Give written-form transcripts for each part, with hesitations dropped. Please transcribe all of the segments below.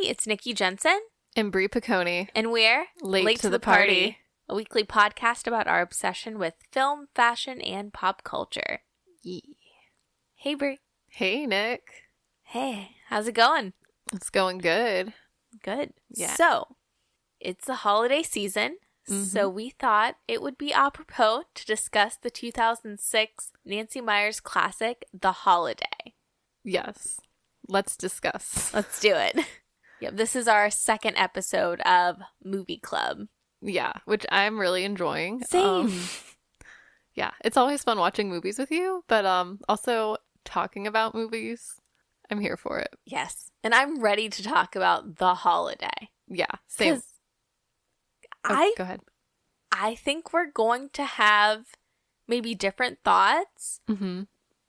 it's Nikki Jensen. And Brie Piccone. And we're Late to the Party. A weekly podcast about our obsession with film, fashion, and pop culture. Yeah. Hey, Brie. Hey, Nick. Hey, how's it going? It's going good. Good. Yeah. So, it's the holiday season, so we thought it would be apropos to discuss the 2006 Nancy Meyers classic, The Holiday. Yes. Let's discuss. Let's do it. Yep, this is our second episode of Movie Club. Yeah, which I'm really enjoying. Same. Yeah, it's always fun watching movies with you, but also talking about movies. I'm here for it. Yes. And I'm ready to talk about The Holiday. Yeah, same. Go ahead. I think we're going to have maybe different thoughts,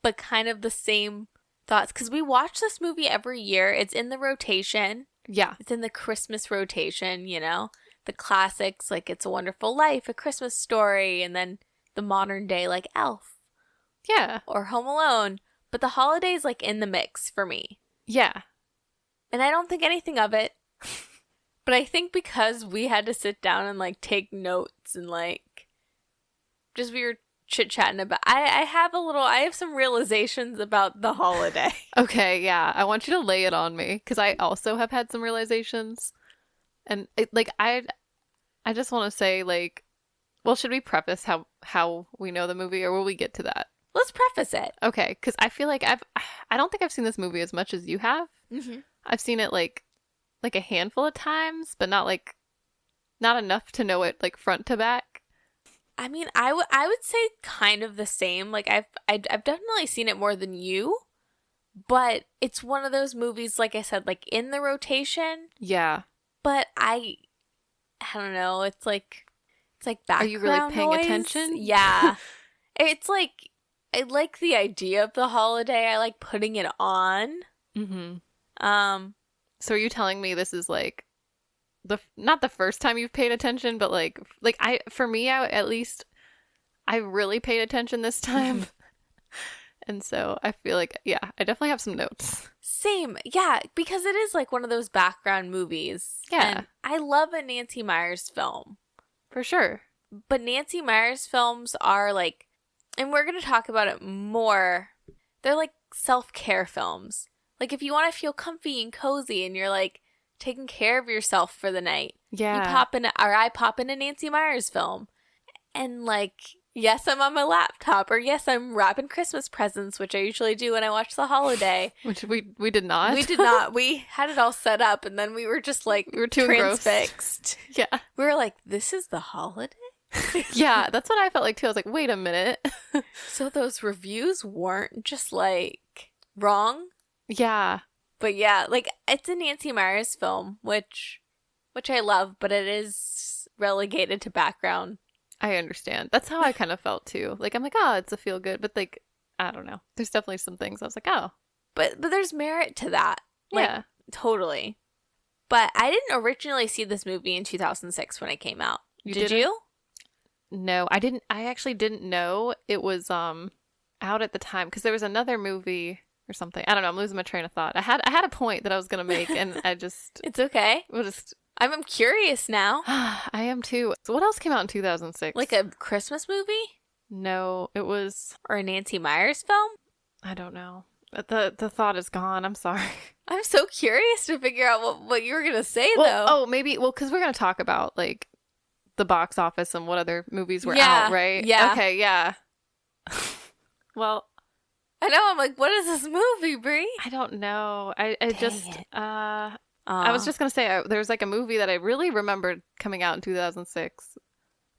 but kind of the same thoughts. Because we watch this movie every year. It's in the rotation. Yeah. It's in the Christmas rotation, you know? The classics, like It's a Wonderful Life, A Christmas Story, and then the modern day, like Elf. Yeah. Or Home Alone. But The Holiday is, like, in the mix for me. Yeah. And I don't think anything of it. But I think because we had to sit down and, like, take notes and, like, just we were chit-chatting about, I have some realizations about The Holiday. Okay, yeah. I want you to lay it on me, because I also have had some realizations. And, I just want to say, like, well, should we preface how we know the movie, or will we get to that? Let's preface it. Okay, because I feel like I don't think I've seen this movie as much as you have. Mm-hmm. I've seen it, like a handful of times, but not enough to know it, like, front to back. I mean, I would say kind of the same. Like, I've definitely seen it more than you, but it's one of those movies, like I said, like, in the rotation. Yeah. But I don't know. It's like background. Are you really paying noise. attention? Yeah. It's like, I like the idea of The Holiday. I like putting it on. Mm-hmm. So are you telling me this is, like, not the first time you've paid attention, but like I really paid attention this time. And so I feel like, yeah, I definitely have some notes. Same. Yeah, because it is like one of those background movies. Yeah. And I love a Nancy Meyers film. For sure. But Nancy Meyers films are like, and we're going to talk about it more, they're like self-care films. Like, if you want to feel comfy and cozy and you're like taking care of yourself for the night, yeah, I pop in a Nancy Meyers film. And like, yes, I'm on my laptop, or yes, I'm wrapping Christmas presents, which I usually do when I watch The Holiday. Which we did not. We did not. We had it all set up, and then we were just like, we were too transfixed. Engrossed. Yeah. We were like, this is The Holiday? Yeah, that's what I felt like too. I was like, wait a minute. So those reviews weren't just like wrong? Yeah. But yeah, like, it's a Nancy Meyers film, which I love, but it is relegated to background. I understand. That's how I kind of felt too. Like, I'm like, oh, it's a feel good, but like, I don't know. There's definitely some things I was like, oh. But there's merit to that. Like, yeah. Totally. But I didn't originally see this movie in 2006 when it came out. Did you? No, I didn't. I actually didn't know it was out at the time, because there was another movie or something. I don't know. I'm losing my train of thought. I had a point that I was going to make, and I just... It's okay. I'm curious now. I am too. So what else came out in 2006? Like a Christmas movie? No, it was... Or a Nancy Meyers film? I don't know. The thought is gone. I'm sorry. I'm so curious to figure out what you were going to say, though. Oh, maybe... Well, because we're going to talk about, like, the box office and what other movies were out, right? Yeah. Okay, yeah. Well... I know, I'm like, what is this movie, Brie? I don't know. I was just going to say, there was like a movie that I really remembered coming out in 2006,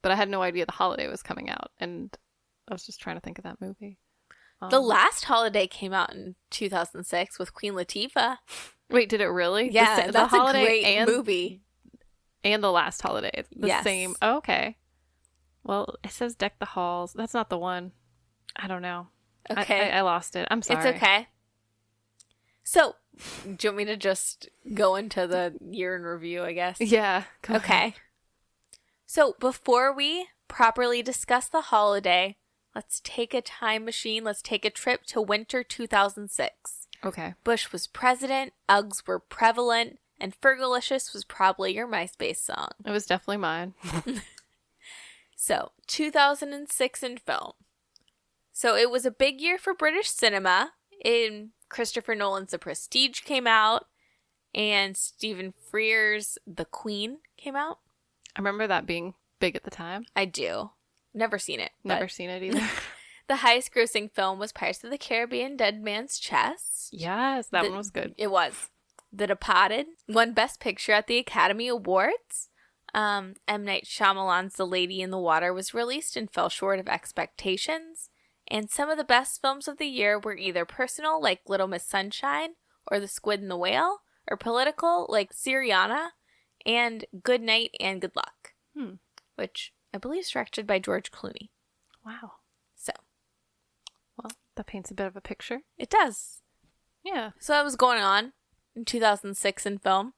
but I had no idea The Holiday was coming out, and I was just trying to think of that movie. The Last Holiday came out in 2006 with Queen Latifah. Wait, did it really? Yeah, that's a great movie. And The Last Holiday. Yes. Same. Oh, okay. Well, it says Deck the Halls. That's not the one. I don't know. Okay. I lost it. I'm sorry. It's okay. So, do you want me to just go into the year in review, I guess? Yeah. Okay. Ahead. So, before we properly discuss The Holiday, let's take a time machine. Let's take a trip to winter 2006. Okay. Bush was president, Uggs were prevalent, And Fergalicious was probably your MySpace song. It was definitely mine. So, 2006 in film. So, it was a big year for British cinema. In Christopher Nolan's The Prestige came out, and Stephen Frears' The Queen came out. I remember that being big at the time. I do. Never seen it. Never seen it either. The highest grossing film was Pirates of the Caribbean, Dead Man's Chest. Yes, that one was good. It was. The Departed won Best Picture at the Academy Awards. M. Night Shyamalan's The Lady in the Water was released and fell short of expectations. And some of the best films of the year were either personal, like Little Miss Sunshine, or The Squid and the Whale, or political, like Syriana, and Good Night and Good Luck, which I believe is directed by George Clooney. Wow. So. Well, that paints a bit of a picture. It does. Yeah. So that was going on in 2006 in film.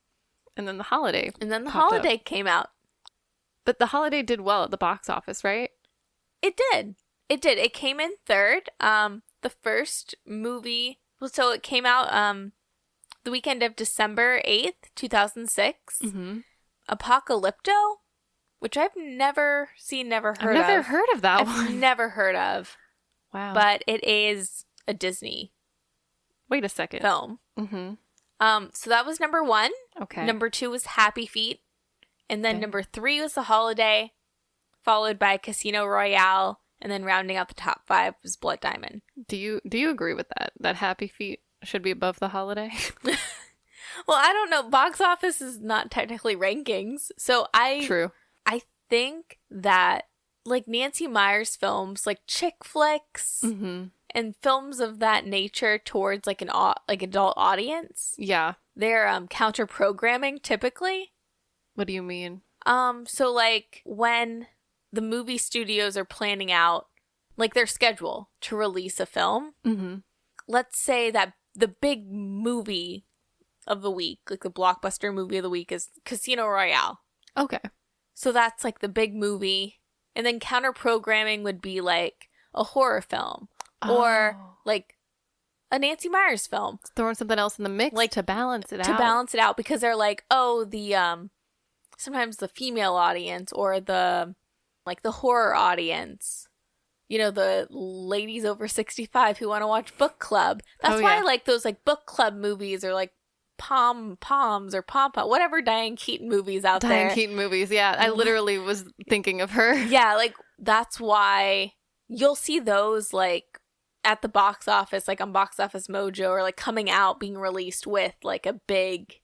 And then The Holiday. And then The Holiday came out. But The Holiday did well at the box office, right? It did. It did. It came in third. The first movie, so it came out the weekend of December 8th, 2006. Mm-hmm. Apocalypto, which I've never seen, never heard of. I've never heard of that one. I've never heard of. Wow. But it is a Disney Wait a second. film. Mm-hmm. So that was number 1. Okay. Number 2 was Happy Feet. And then Okay. number 3 was The Holiday, followed by Casino Royale, and then rounding out the top 5 was Blood Diamond. Do you agree with that? That Happy Feet should be above The Holiday? Well, I don't know. Box office is not technically rankings. So True. I think that like Nancy Meyers films, like chick flicks Mm-hmm. and films of that nature towards like an adult audience, Yeah. they're counter programming typically. What do you mean? So like when the movie studios are planning out like their schedule to release a film, Mm-hmm. let's say that the big movie of the week, like the blockbuster movie of the week, is Casino Royale. Okay. So that's like the big movie. And then counter programming would be like a horror film or like a Nancy Meyers film. Throwing something else in the mix, like to balance it out. To balance it out, because they're like, oh, the sometimes the female audience or the like the horror audience, you know, the ladies over 65 who want to watch book club. That's why I like those like book club movies or like Poms or Pom Pom, whatever Diane Keaton movies out there. Diane Keaton movies, yeah. I literally was thinking of her. Yeah, like that's why you'll see those like at the box office, like on Box Office Mojo, or like coming out being released with like a big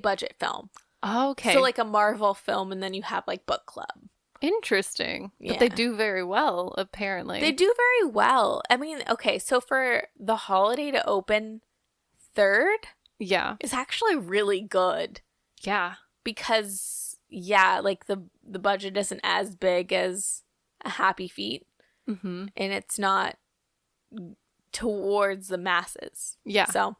budget film. Okay. So like a Marvel film, and then you have like book club. Interesting. Yeah. But they do very well, apparently. They do very well. I mean, okay, so for The Holiday to open third Yeah. is actually really good. Yeah. Because, yeah, like the budget isn't as big as a Happy Feet. Mm-hmm. And it's not towards the masses. Yeah. So,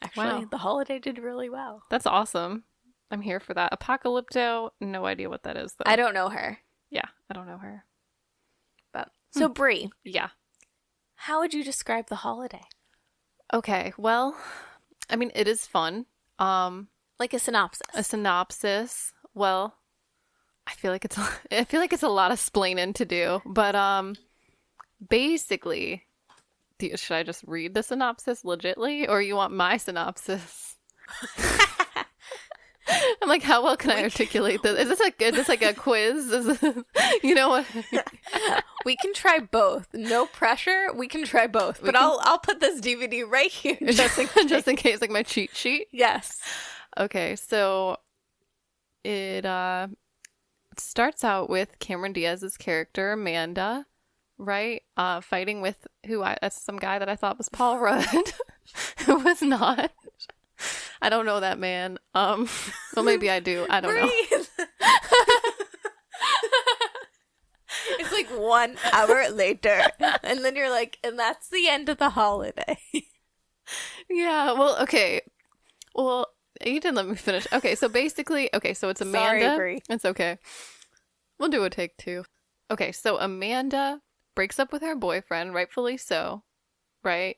actually, Wow. The Holiday did really well. That's awesome. I'm here for that. Apocalypto, no idea what that is, though. I don't know her. Yeah, I don't know her. But so, Brie, Yeah. how would you describe The Holiday? Okay, well, I mean, it is fun. Like a synopsis. A synopsis. Well, I feel like it's a lot of splaining to do, but basically, should I just read the synopsis legitly, or you want my synopsis? I'm like, how well can I articulate this? Is this like a quiz? You know what? We can try both. No pressure. We can try both. But I'll put this DVD right here just in case, like my cheat sheet. Yes. Okay, so it starts out with Cameron Diaz's character Amanda, right? Fighting with that's some guy that I thought was Paul Rudd, who was not. I don't know that man. Well, maybe I do. I don't know. It's like 1 hour later, and then you're like, and that's the end of The Holiday. Yeah. Well, okay. Well, you didn't let me finish. Okay, so basically, so it's Amanda. Sorry, Brie. It's okay. We'll do a take 2. Okay, so Amanda breaks up with her boyfriend, rightfully so, right?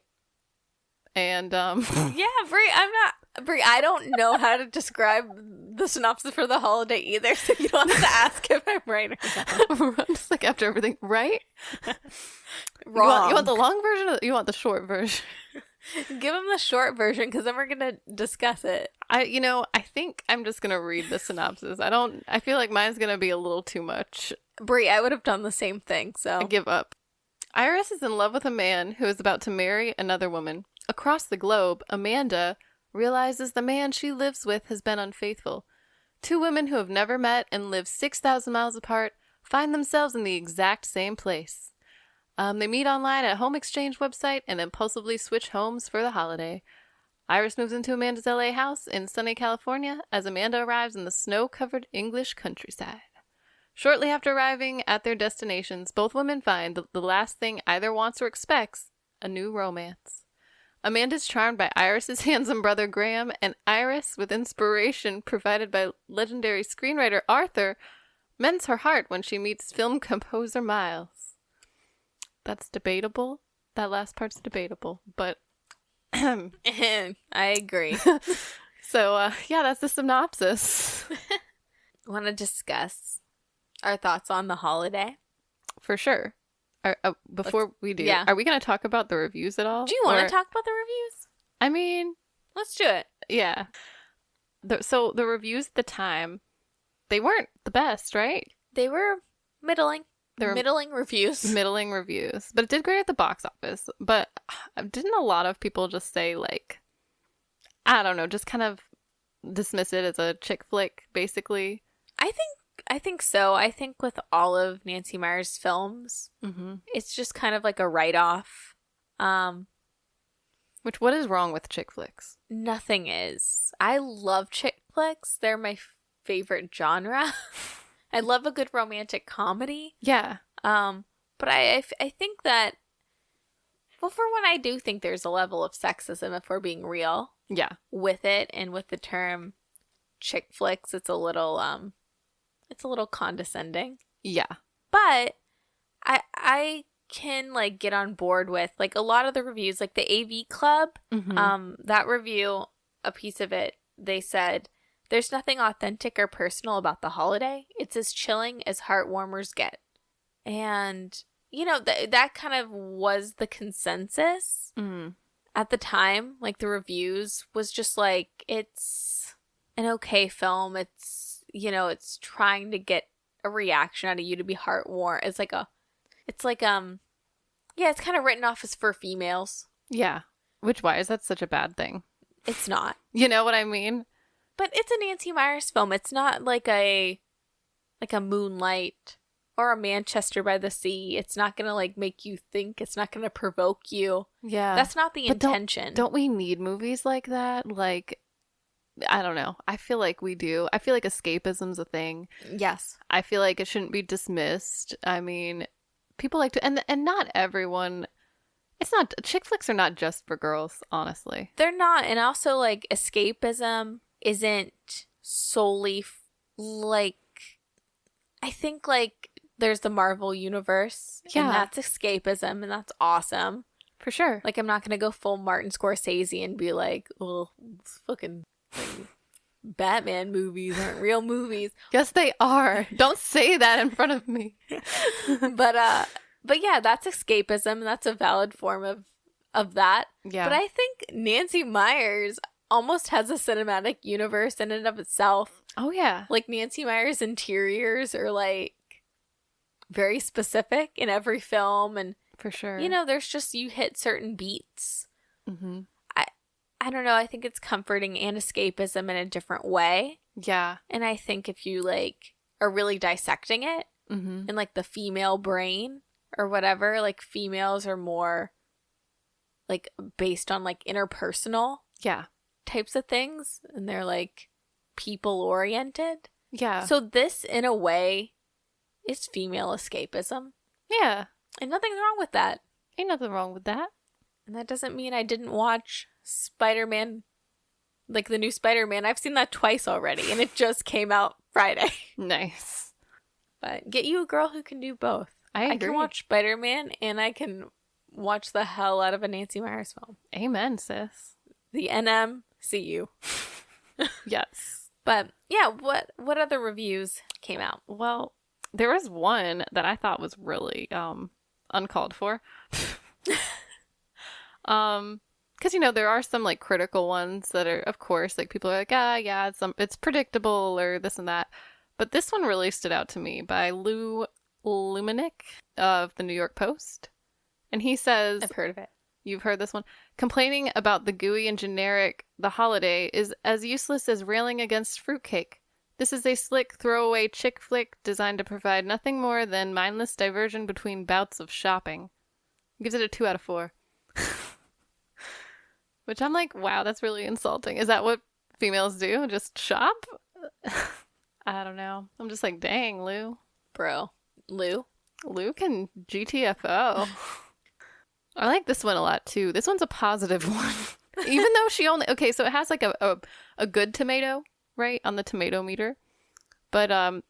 And Yeah, Brie, I'm not. Brie, I don't know how to describe the synopsis for The Holiday either, so you don't have to ask if I'm right or not. I'm just like, after everything, right? Wrong. You want the long version or you want the short version? Give him the short version, because then we're going to discuss it. I think I'm just going to read the synopsis. I feel like mine's going to be a little too much. Brie, I would have done the same thing, so. I give up. Iris is in love with a man who is about to marry another woman. Across the globe, Amanda realizes the man she lives with has been unfaithful. Two women who have never met and live 6,000 miles apart find themselves in the exact same place. They meet online at a home exchange website and impulsively switch homes for the holiday. Iris moves into Amanda's LA house in sunny California as Amanda arrives in the snow-covered English countryside. Shortly after arriving at their destinations, both women find the last thing either wants or expects, a new romance. Amanda's charmed by Iris's handsome brother Graham, and Iris, with inspiration provided by legendary screenwriter Arthur, mends her heart when she meets film composer Miles. That's debatable. That last part's debatable, but I agree. So, that's the synopsis. Want to discuss our thoughts on The Holiday? For sure. Before we do, yeah. Are we going to talk about the reviews at all? Do you want to talk about the reviews? I mean, let's do it. Yeah. So the reviews at the time, they weren't the best, right? They were middling. They were middling reviews. Middling reviews. But it did great at the box office. But didn't a lot of people just say, like, I don't know, just kind of dismiss it as a chick flick, basically? I think so. I think with all of Nancy Meyers' films, it's just kind of like a write-off. What is wrong with chick flicks? Nothing is. I love chick flicks. They're my favorite genre. I love a good romantic comedy. Yeah. But I think that, well, for one, I do think there's a level of sexism, if we're being real. Yeah. With it, and with the term chick flicks, it's a little condescending. Yeah. But I can, like, get on board with, like, a lot of the reviews, like the AV Club, that review, a piece of it, they said, there's nothing authentic or personal about The Holiday. It's as chilling as heartwarmers get. And, that kind of was the consensus at the time. Like, the reviews was just like, it's an okay film. It's, it's trying to get a reaction out of you to be heartwarming. It's kind of written off as for females. Yeah. Why is that such a bad thing? It's not. You know what I mean? But it's a Nancy Meyers film. It's not like a Moonlight or a Manchester by the Sea. It's not going to, like, make you think. It's not going to provoke you. Yeah. That's not the intention. Don't we need movies like that? Like, I don't know. I feel like we do. I feel like escapism's a thing. Yes. I feel like it shouldn't be dismissed. I mean, people like to, and not everyone. It's not, chick flicks are not just for girls, honestly. They're not. And also, like, escapism isn't solely like, I think, like, there's the Marvel universe. Yeah. And that's escapism, and that's awesome. For sure. Like, I'm not going to go full Martin Scorsese and be like, well, fucking Batman movies aren't real movies. Yes, they are. Don't say that in front of me. But yeah, that's escapism, and that's a valid form of that. Yeah. But I think Nancy Meyers almost has a cinematic universe in and of itself. Oh, yeah. Like, Nancy Meyers' interiors are, like, very specific in every film. And, for sure. There's just, you hit certain beats. Mm-hmm. I don't know. I think it's comforting and escapism in a different way. Yeah. And I think if you, like, are really dissecting it in, like, the female brain or whatever, like, females are more, like, based on, like, interpersonal types of things. And they're, like, people-oriented. Yeah. So this, in a way, is female escapism. Yeah. And nothing's wrong with that. Ain't nothing wrong with that. And that doesn't mean I didn't watch Spider-Man, like the new Spider-Man. I've seen that twice already, and it just came out Friday. Nice. But get you a girl who can do both. I agree. I can watch Spider-Man, and I can watch the hell out of a Nancy Meyers film. Amen, sis. The NM CU. Yes. But yeah, what other reviews came out? Well, there was one that I thought was really uncalled for. Because there are some like critical ones that are, of course, like people are like, yeah, it's predictable or this and that. But this one really stood out to me by Lou Lumenick of the New York Post. And he says, I've heard of it. You've heard this one? Complaining about the gooey and generic The Holiday is as useless as railing against fruitcake. This is a slick, throwaway chick flick designed to provide nothing more than mindless diversion between bouts of shopping. Gives it a 2 out of 4. Which I'm like, wow, that's really insulting. Is that what females do? Just shop? I don't know. I'm just like, dang, Lou. Bro. Lou can GTFO. I like this one a lot, too. This one's a positive one. Even though she only... Okay, so it has like a good tomato, right? On the tomato meter. But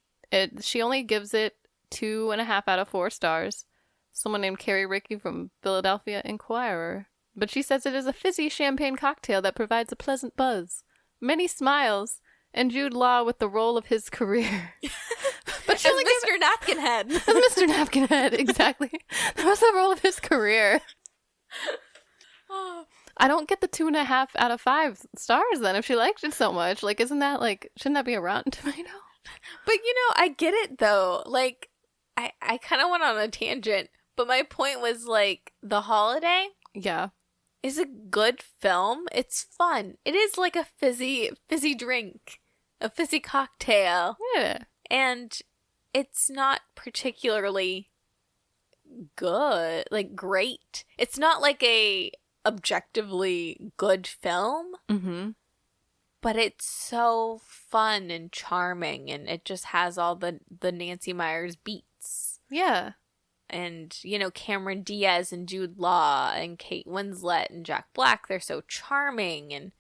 she only gives it 2.5 out of 4 stars. Someone named Carrie Rickey from Philadelphia Inquirer. But she says it is a fizzy champagne cocktail that provides a pleasant buzz, many smiles, and Jude Law with the role of his career. But she only Mr. Napkin Head. Mr. Napkin Head, exactly. That was the role of his career. I don't get the 2.5 out of 5 stars then if she liked it so much. Like, isn't that like, shouldn't that be a Rotten Tomato? But I get it though. Like, I kind of went on a tangent, but my point was like, The Holiday. Yeah. Is a good film. It's fun. It is like a fizzy drink, a fizzy cocktail. Yeah. And it's not particularly good, like great. It's not like a objectively good film. Mm-hmm. But it's so fun and charming, and it just has all the Nancy Meyers beats. Yeah. And, Cameron Diaz and Jude Law and Kate Winslet and Jack Black, they're so charming, and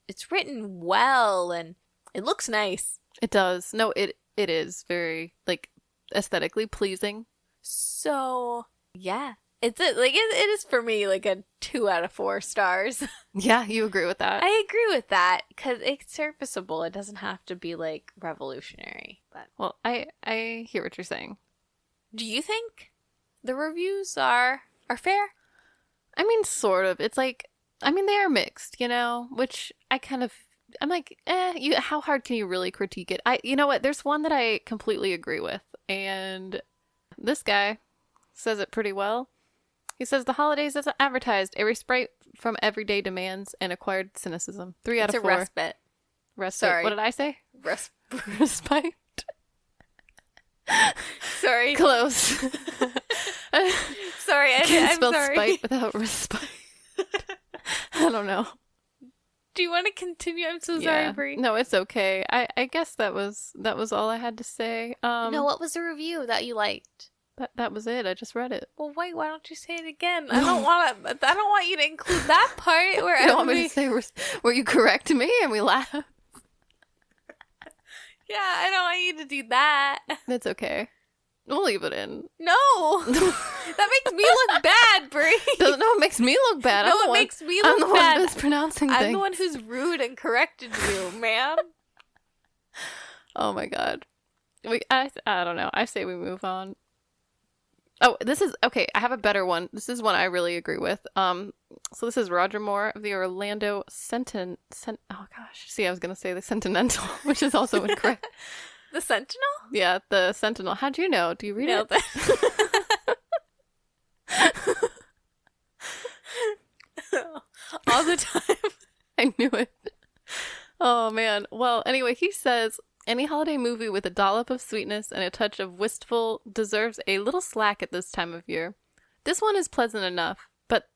it's written well, and it looks nice. It does. No, it is very, like, aesthetically pleasing. So, yeah. It is for me like a 2 out of 4 stars. Yeah, you agree with that. I agree with that, because it's serviceable. It doesn't have to be, like, revolutionary. But well, I hear what you're saying. do you think the reviews are fair? I mean, sort of. It's like, I mean, they are mixed, which I'm like, how hard can you really critique it? You know what? There's one that I completely agree with, and this guy says it pretty well. He says, The Holidays as advertised, a respite from everyday demands and acquired cynicism. 3 out of 4. It's a respite. Sorry. What did I say? Respite. Sorry. Close. Sorry, Can't I'm spell sorry. spite without respite. I don't know. Do you want to continue? I'm so sorry, Brie. No, it's okay. I guess that was all I had to say. No, what was the review that you liked? That was it. I just read it. Well, wait. Why don't you say it again? I don't want you to include that part where you don't want me to say where you correct me and we laugh. Yeah, I don't want you to do that. It's okay. We'll leave it in. No, that makes me look bad, Brie. No, it makes me look bad. No, it makes me look bad. I'm the one mispronouncing things. I'm the one who's rude and corrected you, ma'am. Oh my god. I don't know. I say we move on. Oh, this is okay. I have a better one. This is one I really agree with. So this is Roger Moore of the Orlando oh gosh. See, I was gonna say the Sentinel, which is also incorrect. The Sentinel? Yeah, the Sentinel. How'd you know? Do you read it? All the time. I knew it. Oh man. Well, anyway, he says, any holiday movie with a dollop of sweetness and a touch of wistful deserves a little slack at this time of year. This one is pleasant enough, but,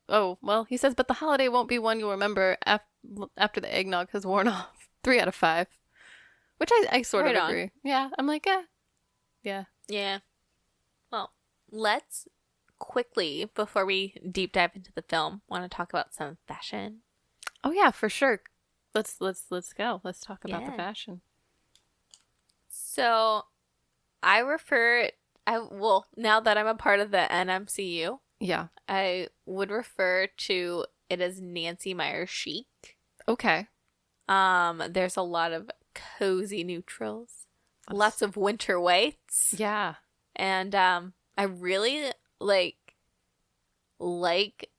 he says, but the holiday won't be one you'll remember after the eggnog has worn off. 3 out of 5. Which I sort of agree. Yeah, I'm like, yeah. Yeah. Well, let's quickly, before we deep dive into the film, want to talk about some fashion. Oh yeah, for sure. Let's go. Let's talk about the fashion. So, now that I'm a part of the NMCU, yeah, I would refer to it as Nancy Meyers chic. Okay. There's a lot of cozy neutrals, lots of winter whites. Yeah. And I really like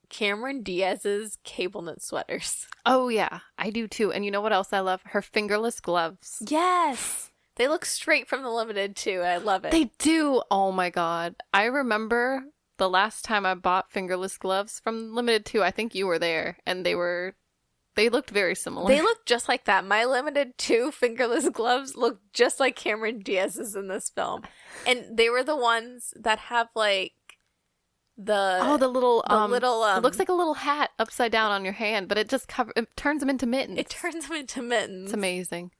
Cameron Diaz's cable knit sweaters. Oh, yeah. I do too. And you know what else I love? Her fingerless gloves. Yes. They look straight from the Limited too. I love it. They do. Oh my God. I remember the last time I bought fingerless gloves from Limited 2. I think you were there, and they looked very similar. They look just like that. My Limited 2 fingerless gloves look just like Cameron Diaz's in this film. And they were the ones that have like the little it looks like a little hat upside down on your hand, but it just it turns them into mittens. It turns them into mittens. It's amazing.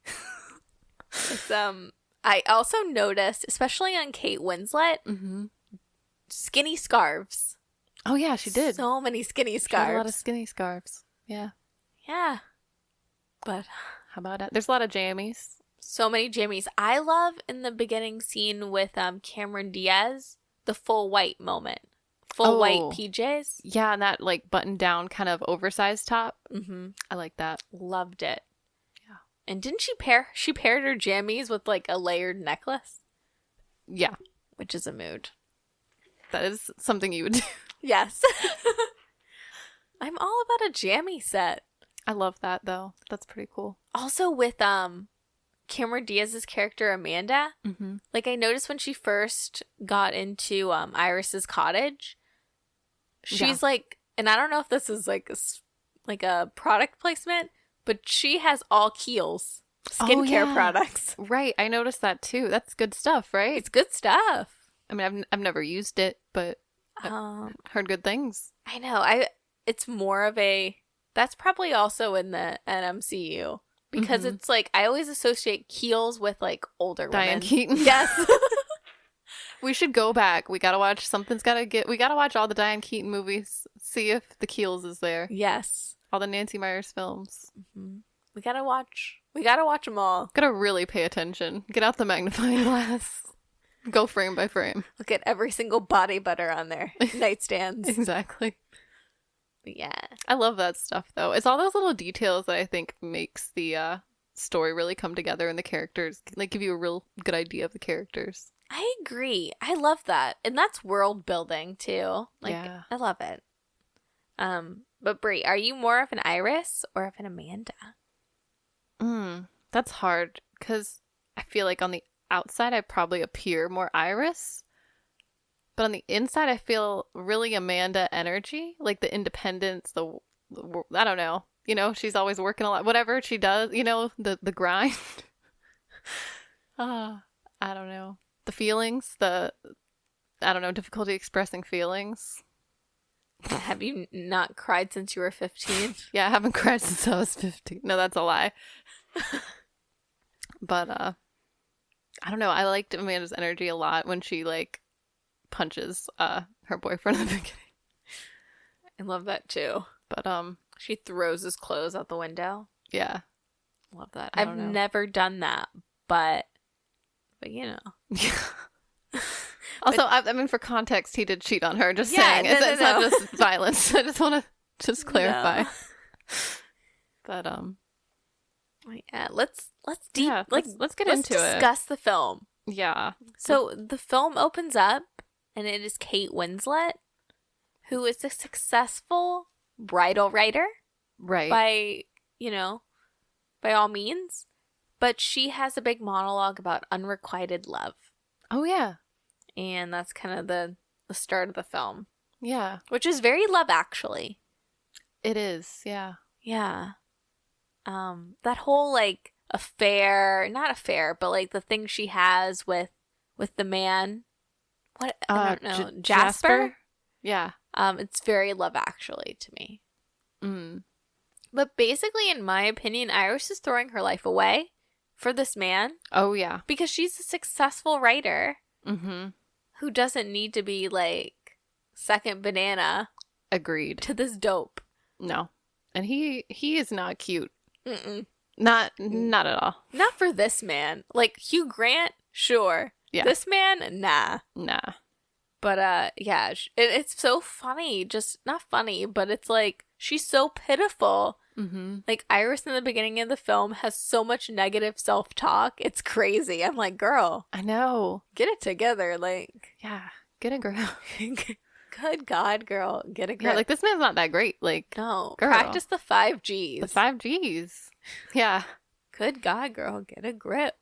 It's I also noticed, especially on Kate Winslet, skinny scarves. Oh yeah, she did. So many skinny She scarves. had a lot of skinny scarves. Yeah. Yeah. But how about that? There's a lot of jammies. So many jammies. I love in the beginning scene with Cameron Diaz, the full white moment. Full white PJs. Yeah, and that like button down kind of oversized top. Mm-hmm. I like that. Loved it. Yeah. And didn't she paired her jammies with like a layered necklace? Yeah. Which is a mood. That is something you would do. Yes. I'm all about a jammy set. I love that though. That's pretty cool. Also with Cameron Diaz's character Amanda, like I noticed when she first got into Iris's cottage, she's like, and I don't know if this is like a product placement, but she has all Kiehl's skincare products. Right, I noticed that too. That's good stuff, right? It's good stuff. I mean, I've never used it, but I've heard good things. I know. It's more of a, that's probably also in the NMCU. Because it's like, I always associate Kiehl's with like older Diane women. Keaton. Yes. We should go back. We gotta watch we gotta watch all the Diane Keaton movies. See if the Kiehl's is there. Yes. All the Nancy Meyers films. Mm-hmm. We gotta watch them all. Gotta really pay attention. Get out the magnifying glass. Go frame by frame. Look at every single body butter on their nightstands. Exactly. Yeah. I love that stuff, though. It's all those little details that I think makes the story really come together, and the characters, like, give you a real good idea of the characters. I agree. I love that. And that's world building, too. Like, yeah. I love it. But Brie, are you more of an Iris or of an Amanda? That's hard, because I feel like on the outside I probably appear more Iris. But on the inside, I feel really Amanda energy, like the independence, I don't know. You know, she's always working a lot. Whatever she does, you know, the grind. I don't know. The feelings, difficulty expressing feelings. Have you not cried since you were 15? Yeah, I haven't cried since I was 15. No, that's a lie. But, I don't know. I liked Amanda's energy a lot when she, like, punches her boyfriend in the beginning. I love that too. But she throws his clothes out the window. Yeah. Love that. I've never done that, but you know. Yeah. Also, I mean, for context, he did cheat on her. Just saying, it's not just violence. I just want to clarify. No. But yeah, let's get into it. Discuss the film. Yeah. So the film opens up, and it is Kate Winslet, who is a successful bridal writer. Right. By all means. But she has a big monologue about unrequited love. Oh, yeah. And that's kind of the start of the film. Yeah. Which is very Love Actually. It is, yeah. Yeah. That whole, like, not affair, but, like, the thing she has with the man. What? I don't know. Jasper? Yeah. It's very Love Actually to me. But basically, in my opinion, Iris is throwing her life away for this man. Oh, yeah. Because she's a successful writer who doesn't need to be, like, second banana. Agreed. To this dope. No. And he is not cute. Mm-mm. Not at all. Not for this man. Like, Hugh Grant, sure. Yeah. This man, nah. But, yeah, it's so funny. Just, not funny, but it's like, she's so pitiful Mm-hmm. Like, Iris in the beginning of the film has so much negative self-talk. It's crazy. I'm like, girl, I know. get it together. Like, Yeah. Get a grip. good God, girl, get a grip. Yeah, like, this man's not that great. Like, no, girl. practice the 5Gs. The 5Gs. Yeah. Good God, girl, get a grip.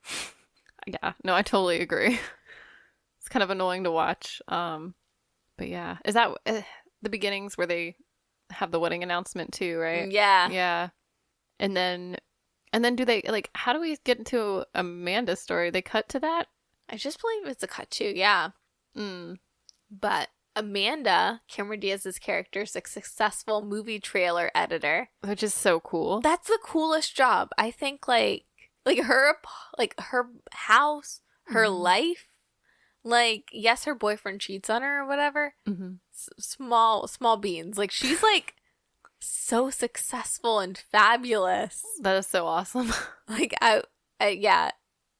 Yeah. No, I totally agree. It's kind of annoying to watch. But yeah. Is that the beginnings where they have the wedding announcement too, right? Yeah. Yeah. And then do they, like, how do we get into Amanda's story? They cut to that? I just believe it's a cut too, yeah. But Amanda, Cameron Diaz's character, is a successful movie trailer editor. Which is so cool. That's the coolest job. I think, like her house, her life, like, yes, her boyfriend cheats on her or whatever. Mm-hmm. Small beans. Like, she's like so successful and fabulous. That is so awesome. Like, yeah.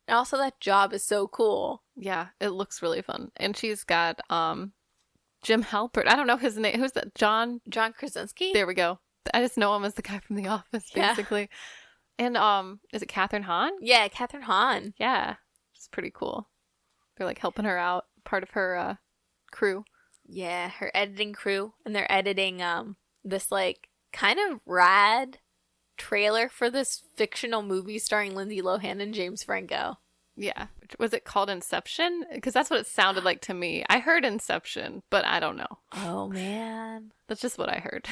And also, that job is so cool. Yeah, it looks really fun. And she's got Jim Halpert. I don't know his name. Who's that? John Krasinski? There we go. I just know him as the guy from The Office, basically. Yeah. And is it Catherine Hahn? Yeah, Catherine Hahn. Yeah. It's pretty cool. They're like helping her out, part of her crew. Yeah, her editing crew. And they're editing this like kind of rad trailer for this fictional movie starring Lindsay Lohan and James Franco. Yeah. Was it called Inception? Because that's what it sounded like to me. I heard Inception, but I don't know. Oh, man. That's just what I heard.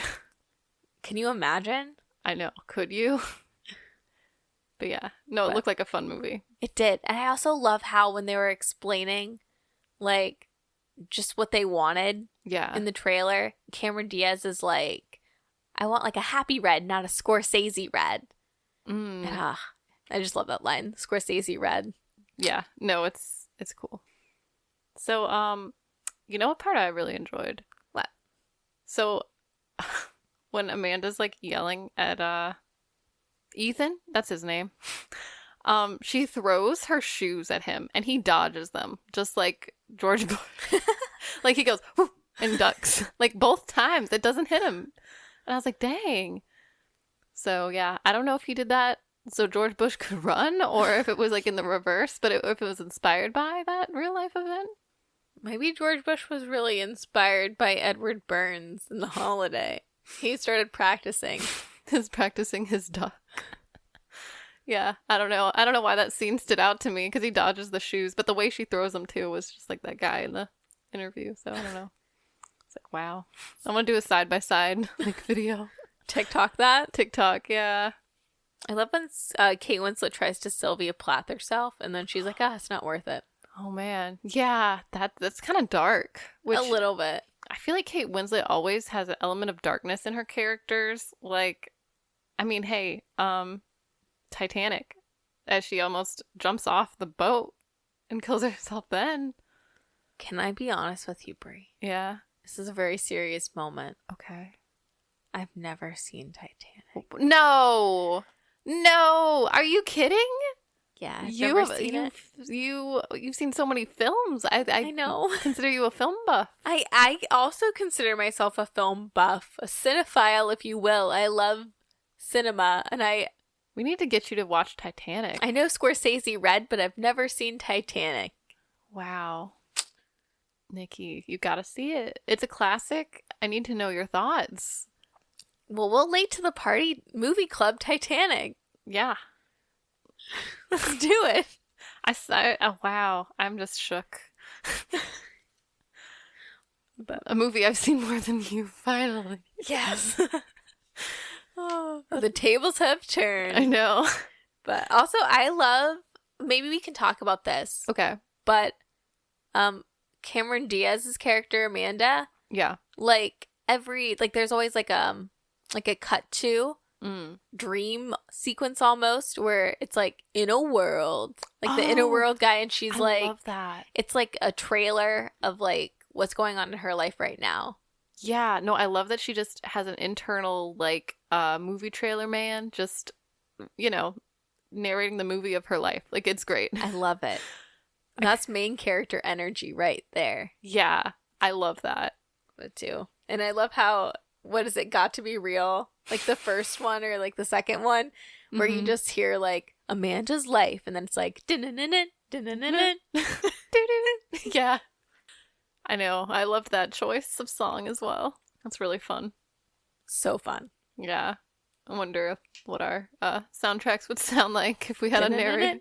Can you imagine? I know. Could you? But yeah. No, it looked like a fun movie. It did. And I also love how when they were explaining, like, just what they wanted in the trailer, Cameron Diaz is like, I want, like, a happy red, not a Scorsese red. And I just love that line. Scorsese red. Yeah. No, it's cool. So, you know what part I really enjoyed? What? So, when Amanda's, like, yelling at, Ethan, that's his name, she throws her shoes at him, and he dodges them, just like George Bush. Like, he goes, whoo, and ducks. Like, both times. It doesn't hit him. And I was like, dang. So, yeah, I don't know if he did that so George Bush could run, or if it was, like, in the reverse, but if it was inspired by that real-life event. Maybe George Bush was really inspired by Edward Burns in The Holiday. He started practicing. Practicing his duck. Yeah, I don't know. I don't know why that scene stood out to me, because he dodges the shoes, but the way she throws them, too, was just like that guy in the interview, so I don't know. It's like, wow. I want to do a side-by-side, like, video. TikTok that? TikTok, yeah. I love when Kate Winslet tries to Sylvia Plath herself, and then she's like, it's not worth it. Oh, man. Yeah, that's kind of dark. Which, a little bit. I feel like Kate Winslet always has an element of darkness in her characters. Like, I mean, hey, Titanic, as she almost jumps off the boat and kills herself then. Can I be honest with you, Brie? Yeah. This is a very serious moment. Okay. I've never seen Titanic. No! Are you kidding? Yeah, I've never seen it. You've seen so many films. I know. Consider you a film buff. I also consider myself a film buff, a cinephile, if you will. I love cinema, and we need to get you to watch Titanic. I know Scorsese read, but I've never seen Titanic. Wow. Nikki, you gotta see it. It's a classic. I need to know your thoughts. Well, we'll late to the party movie club Titanic. Yeah. Let's do it. Oh, wow. I'm just shook. But a movie I've seen more than you, finally. Yes. The tables have turned. I know. But also, I love, maybe we can talk about this. Okay. But Cameron Diaz's character, Amanda. Yeah. Like, there's always like a cut to dream sequence almost, where it's like in a world, like the inner world guy, and she's I love that. It's like a trailer of like what's going on in her life right now. Yeah, no, I love that she just has an internal like movie trailer man, just, you know, narrating the movie of her life. Like, it's great. I love it. That's main character energy right there. Yeah, I love that. But too. And I love how what is it, Got to Be Real? Like the first one or like the second one where you just hear like Amanda's life and then it's like yeah. I know. I loved that choice of song as well. That's really fun. So fun. Yeah. I wonder what our soundtracks would sound like if we had a narrator.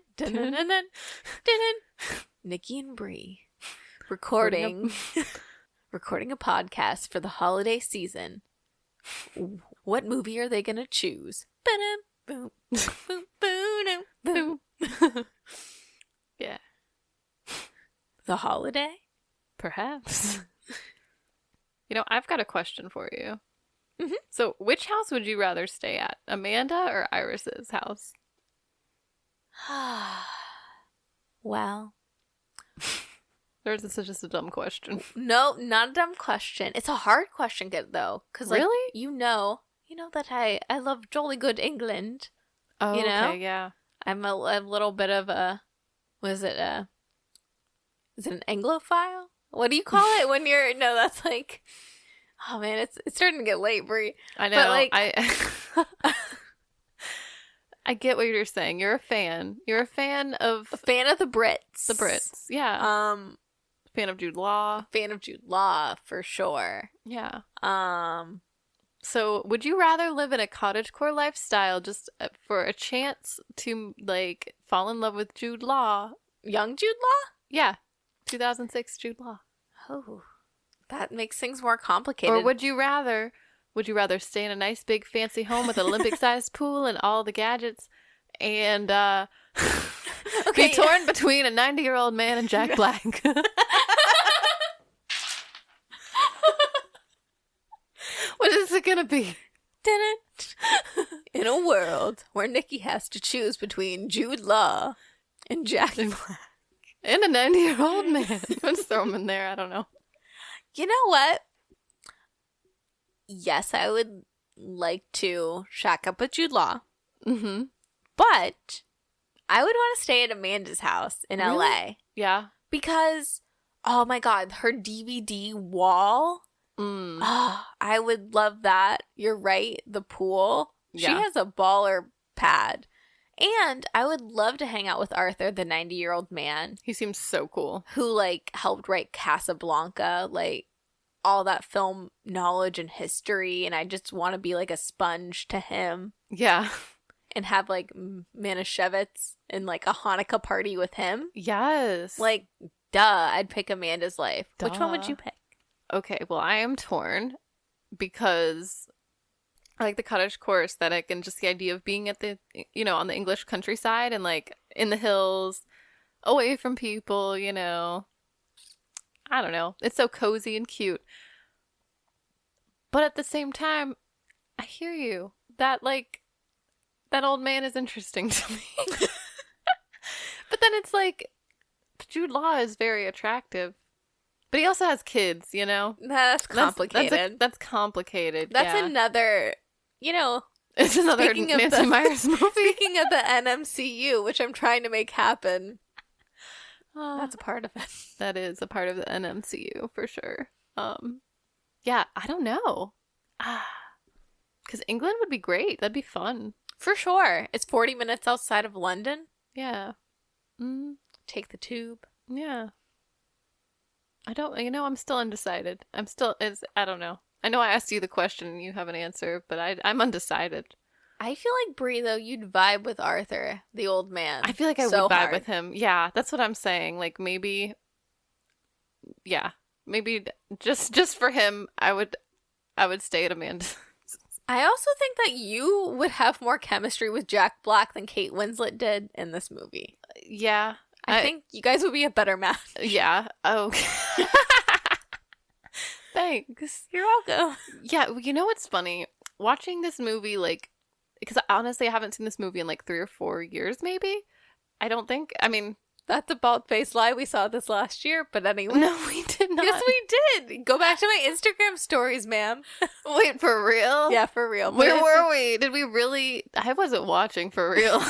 Nikki and Bree recording a podcast for the holiday season. What movie are they gonna choose? Boom, boom, boom, boom. Yeah. The holiday? Perhaps. You know, I've got a question for you. Mm-hmm. So, which house would you rather stay at? Amanda or Iris's house? Well, This is just a dumb question. no, not a dumb question. It's a hard question, though, because like Really? you know that I love jolly good England. Oh, You know? okay, yeah. I'm a little bit of a, is it an Anglophile? What do you call it when you're, no, that's like, oh man, it's starting to get late, Brie. I know. But like, I get what you're saying. You're a fan. You're a fan of a fan of the Brits. the Brits. Yeah. Fan of Jude Law. Fan of Jude Law for sure. Yeah. Um, So, would you rather live in a cottagecore lifestyle just for a chance to like fall in love with Jude Law? young Jude Law? Yeah. 2006 Jude Law. Oh, that makes things more complicated. Or would you rather stay in a nice big fancy home with an Olympic-sized pool and all the gadgets and be torn between a 90-year-old man and Jack Black? What is it gonna be? In a world where Nikki has to choose between Jude Law and Jack Black. And a 90-year-old man. Let's throw him in there. I don't know. You know what? Yes, I would like to shack up with Jude Law. Mm-hmm. But I would want to stay at Amanda's house in Really? LA. Yeah. Because, oh my God, her DVD wall. I would love that. You're right. The pool. Yeah. She has a baller pad. And I would love to hang out with Arthur, the 90-year-old man He seems so cool. who, like, helped write Casablanca, like, all that film knowledge and history. And I just want to be, like, a sponge to him Yeah. and have, like, Manischewitz and, like, a Hanukkah party with him. Yes. Like, duh, I'd pick Amanda's life. Which one would Duh. you pick? Okay, well, I am torn because I like the cottagecore aesthetic and just the idea of being at the, on the English countryside and like in the hills, away from people, I don't know. It's so cozy and cute. But at the same time, I hear you. That old man is interesting to me. But then it's like, Jude Law is very attractive. But he also has kids, That's complicated. That's complicated. That's yeah. another, It's another speaking of Nancy Meyers movie. speaking of the NMCU, which I'm trying to make happen. That's a part of it. That is a part of the NMCU for sure. Yeah, I don't know. Because England would be great. That'd be fun. For sure. It's 40 minutes outside of London. Yeah. Take the tube. Yeah. I don't, I'm still undecided. I don't know. I know I asked you the question and you have an answer, but I'm undecided. I feel like, Brie, though, you'd vibe with Arthur, the old man. I feel like I so would vibe hard. with him. Yeah, that's what I'm saying. Like maybe just for him, I would stay at Amanda's. I also think that you would have more chemistry with Jack Black than Kate Winslet did in this movie. Yeah. I think you guys would be a better match. Yeah. Oh. Thanks. You're welcome. Yeah, well, you know what's funny? Watching this movie, because honestly, I haven't seen this movie in 3 or 4 years, maybe? I don't think. I mean... That's a bald-faced lie. We saw this last year, but anyway. No, we did not. Yes, we did. Go back to my Instagram stories, ma'am. Wait, for real? Yeah, for real. Where were we? Did we really... I wasn't watching for real.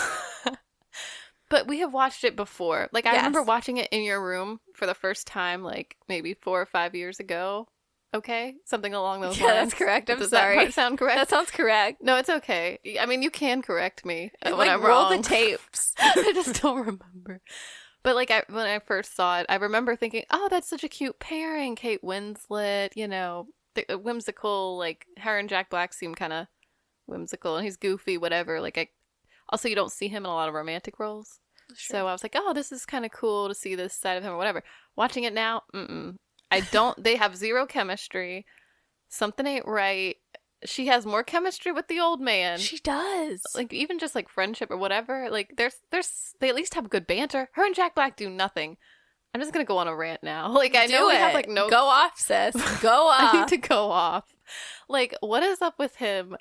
But we have watched it before. I remember watching it in your room for the first time, maybe 4 or 5 years ago. Okay? Something along those Yeah, lines. that's correct. I'm Does sorry. that part sound correct? That sounds correct. No, it's okay. I mean, you can correct me when Like, I'm roll wrong. the tapes. I just don't remember. But like when I first saw it, I remember thinking, "Oh, that's such a cute pairing, Kate Winslet." You know, the whimsical. Like her and Jack Black seem kind of whimsical, and he's goofy, whatever. Also you don't see him in a lot of romantic roles, so I was like, "Oh, this is kind of cool to see this side of him, or whatever." Watching it now, I don't. They have zero chemistry. Something ain't right. She has more chemistry with the old man. She does. Like, even just, like, friendship or whatever. Like, they at least have good banter. Her and Jack Black do nothing. I'm just gonna go on a rant now. Like, I know we have, like, no... Go off, sis. Go off. I need to go off. Like, what is up with him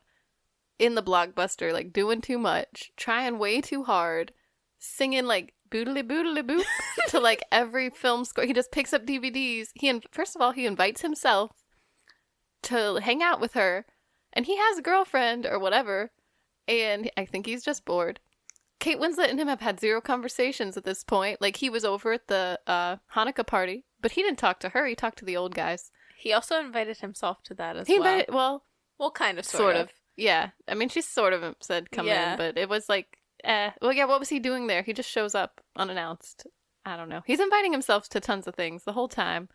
in the blockbuster? Like, doing too much, trying way too hard, singing, like, boodly boodly boop to, like, every film score. He just picks up DVDs. First of all, he invites himself to hang out with her. And he has a girlfriend or whatever, and I think he's just bored. Kate Winslet and him have had zero conversations at this point. Like, he was over at the Hanukkah party, but he didn't talk to her. He talked to the old guys. He also invited himself to that as He well. invited, well, kind of, sort of. Yeah. I mean, she sort of said come in, but it was like, Well, yeah, what was he doing there? He just shows up unannounced. I don't know. He's inviting himself to tons of things the whole time.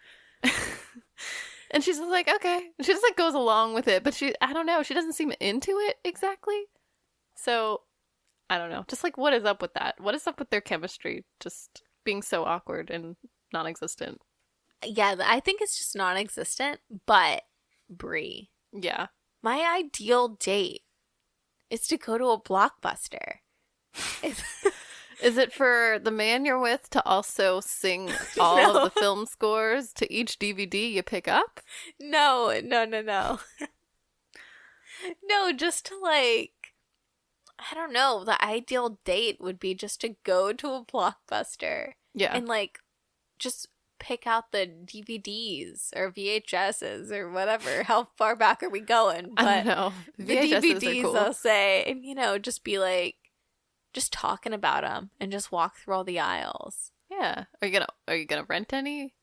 And she's just like, okay. She just like goes along with it, but I don't know. She doesn't seem into it exactly. So, I don't know. Just like, what is up with that? What is up with their chemistry just being so awkward and non-existent? Yeah, I think it's just non-existent, but Brie. Yeah. My ideal date is to go to a Blockbuster. Is it for the man you're with to also sing all of the film scores to each DVD you pick up? No. No, just to like, I don't know, the ideal date would be just to go to a Blockbuster. Yeah. And like, just pick out the DVDs or VHSs or whatever. How far back are we going? But I don't know. the VHSs DVDs, are cool. I'll say, and just be like, just talking about them and just walk through all the aisles. Yeah. Are you gonna rent any?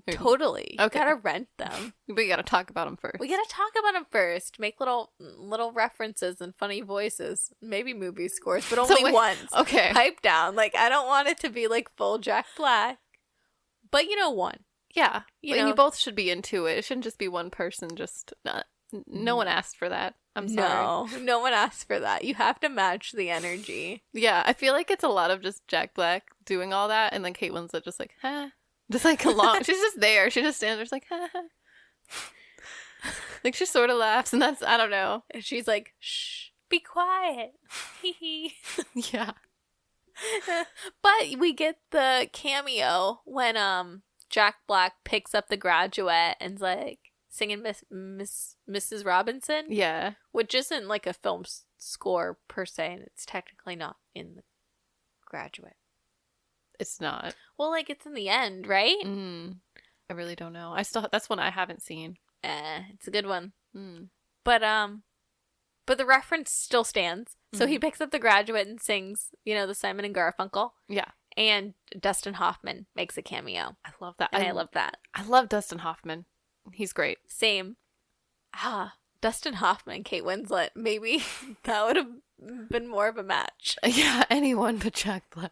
Totally. Okay. You gotta rent them. But you gotta talk about them first. We gotta talk about them first. Make little references and funny voices. Maybe movie scores, but only once. Okay. Pipe down. Like, I don't want it to be like full Jack Black. But one. Yeah. You You both should be into it. It shouldn't just be one person just not. No one asked for that. I'm sorry. No one asked for that. You have to match the energy. Yeah, I feel like it's a lot of just Jack Black doing all that, and then Kate Winslet just like, huh? Just like along. She's just there. She just stands there, just like, huh? Like she sort of laughs, and that's, I don't know. And she's like, shh, be quiet. Yeah. But we get the cameo when Jack Black picks up The Graduate and's like singing Mrs. Robinson. Yeah. Which isn't like a film score per se, and it's technically not in The Graduate. It's not. Well, like, it's in the end, right? I really don't know. That's one I haven't seen. It's a good one. But the reference still stands. So he picks up The Graduate and sings, the Simon and Garfunkel. Yeah. And Dustin Hoffman makes a cameo. I love that. And I love that. I love Dustin Hoffman. He's great. Same. Dustin Hoffman and Kate Winslet. Maybe that would have been more of a match. Yeah, anyone but Jack Black.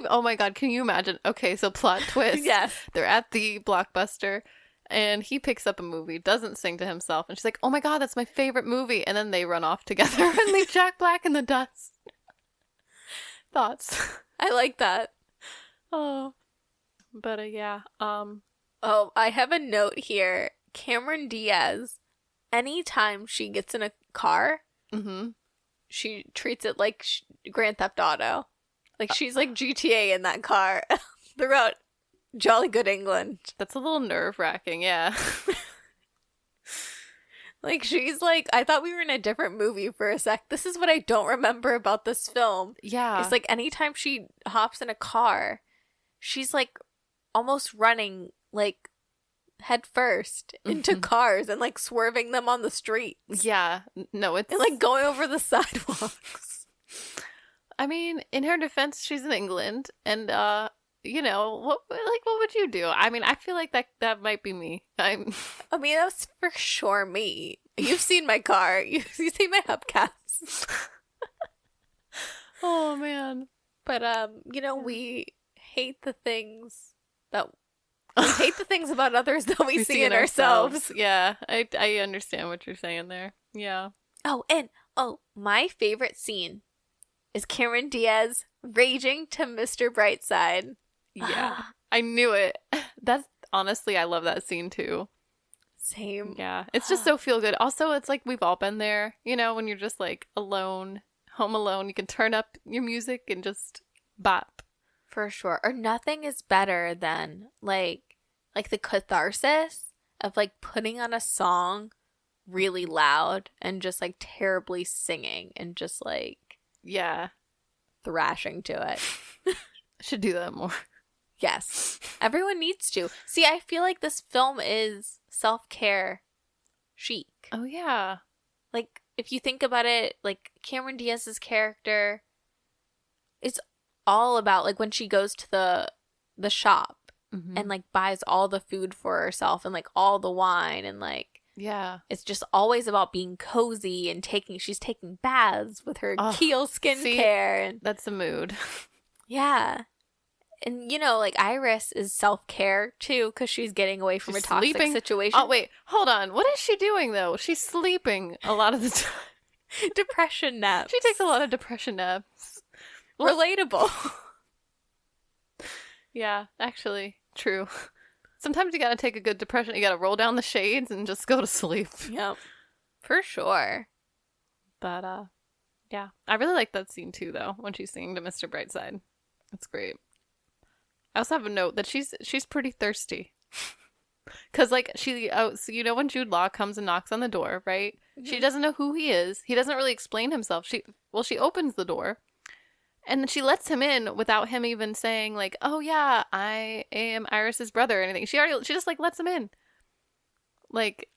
Oh my God, can you imagine? Okay, so plot twist. Yes. They're at the Blockbuster, and he picks up a movie, doesn't sing to himself, and she's like, oh my God, that's my favorite movie. And then they run off together and leave Jack Black in the dust. Thoughts? I like that. Oh. But yeah. Oh, I have a note here. Cameron Diaz, anytime she gets in a car, she treats it like Grand Theft Auto. Like, she's like GTA in that car throughout Jolly Good England. That's a little nerve-wracking, yeah. Like, she's like, I thought we were in a different movie for a sec. This is what I don't remember about this film. Yeah. It's like, anytime she hops in a car, she's like almost running like head first into cars and like swerving them on the streets. Yeah. No, it's... And like going over the sidewalks. I mean, in her defense, she's in England, and, what would you do? I mean, I feel like that might be me. I mean, that's for sure me. You've seen my car. You've seen my hubcaps. Oh man. But we hate the things that we hate the things about others that we see in ourselves. Yeah, I understand what you're saying there. Yeah. My favorite scene is Cameron Diaz raging to Mr. Brightside. Yeah. I knew it. That's honestly, I love that scene too. Same. Yeah. It's just so feel good. Also, it's like we've all been there, when you're just like alone, home alone, you can turn up your music and just bop. For sure. Or nothing is better than like the catharsis of like putting on a song really loud and just like terribly singing and just like thrashing to it. Should do that more. Yes. Everyone needs to. See, I feel like this film is self-care chic. Oh yeah. Like if you think about it, like Cameron Diaz's character, it's all about like when she goes to the shop and like buys all the food for herself and like all the wine and like it's just always about being cozy and she's taking baths with her Kiehl skincare and that's the mood. Yeah. And like Iris is self-care too because she's getting away from a toxic situation. Oh wait, hold on. What is she doing though? She's sleeping a lot of the time. Depression naps. She takes a lot of depression naps. Relatable. Yeah, actually, true. Sometimes you gotta take a good depression. You gotta roll down the shades and just go to sleep. Yep, for sure. But yeah, I really like that scene too, though, when she's singing to Mr. Brightside. That's great. I also have a note that she's pretty thirsty. Cause like so when Jude Law comes and knocks on the door, right? Mm-hmm. She doesn't know who he is. He doesn't really explain himself. She opens the door. And then she lets him in without him even saying like, "Oh yeah, I am Iris's brother" or anything. She just like lets him in. Like,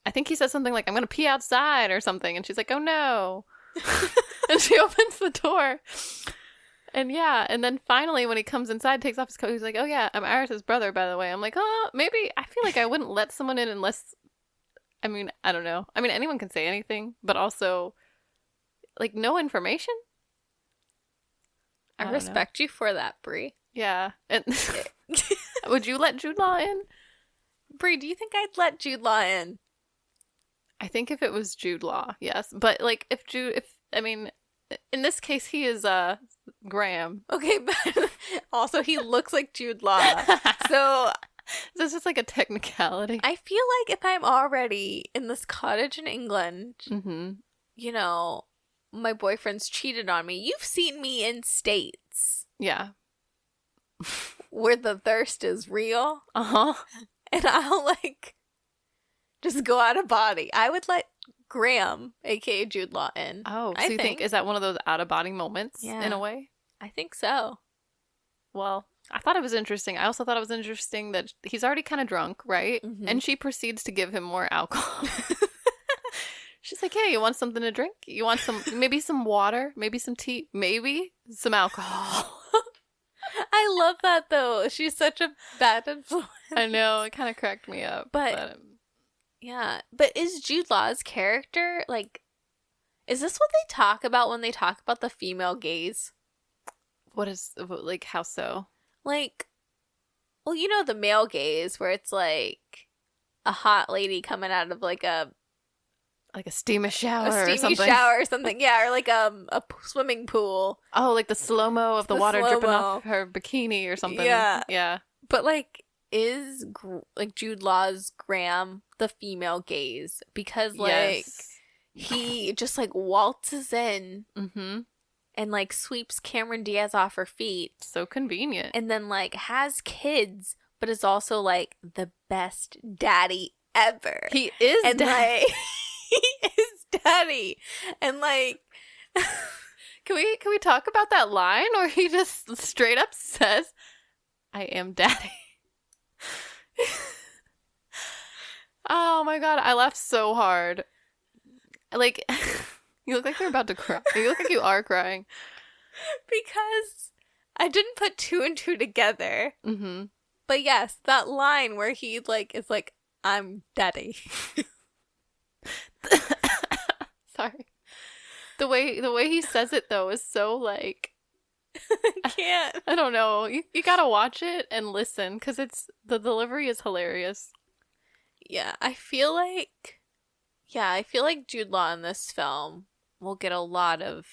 I think he says something like, "I'm gonna pee outside" or something, and she's like, "Oh no," and she opens the door. And and then finally when he comes inside, takes off his coat, he's like, "Oh yeah, I'm Iris's brother, by the way." I'm like, "Oh, maybe." I feel like I wouldn't let someone in unless, I mean, I don't know. I mean, anyone can say anything, but also, like, no information. I respect you for that, Brie. Yeah. And would you let Jude Law in? Brie, do you think I'd let Jude Law in? I think if it was Jude Law, yes. But like in this case he is Graham. Okay, but also he looks like Jude Law. So this is like a technicality. I feel like if I'm already in this cottage in England, my boyfriend's cheated on me. You've seen me in states. Yeah. Where the thirst is real. Uh-huh. And I'll like just go out of body. I would let Graham, aka Jude Law, in. Oh, so you think is that one of those out of body moments in a way? I think so. Well, I thought it was interesting. I also thought it was interesting that he's already kind of drunk, right? Mm-hmm. And she proceeds to give him more alcohol. She's like, "Hey, you want something to drink? You want maybe some water, maybe some tea, maybe some alcohol." I love that though. She's such a bad influence. I know, it kind of cracked me up. But but is Jude Law's character like? Is this what they talk about when they talk about the female gaze? What is like? How so? Like, well, the male gaze where it's like a hot lady coming out of like a steamy shower or something. Yeah, or like a swimming pool. Oh, like the slow-mo of the water dripping off her bikini or something. Yeah. But like, is like Jude Law's Graham the female gaze? Because like he just like waltzes in and like sweeps Cameron Diaz off her feet. So convenient. And then like has kids, but is also like the best daddy ever. He is and daddy. Like, he is daddy. And like can we talk about that line where he just straight up says, "I am daddy"? Oh my god, I laughed so hard. Like, you look like you're about to cry. You look like you are crying. Because I didn't put two and two together. Mm-hmm. But yes, that line where he like is like, I'm daddy. Sorry. The way he says it though is so like I can't. I don't know. You gotta watch it and listen because the delivery is hilarious. Yeah, I feel like Jude Law in this film will get a lot of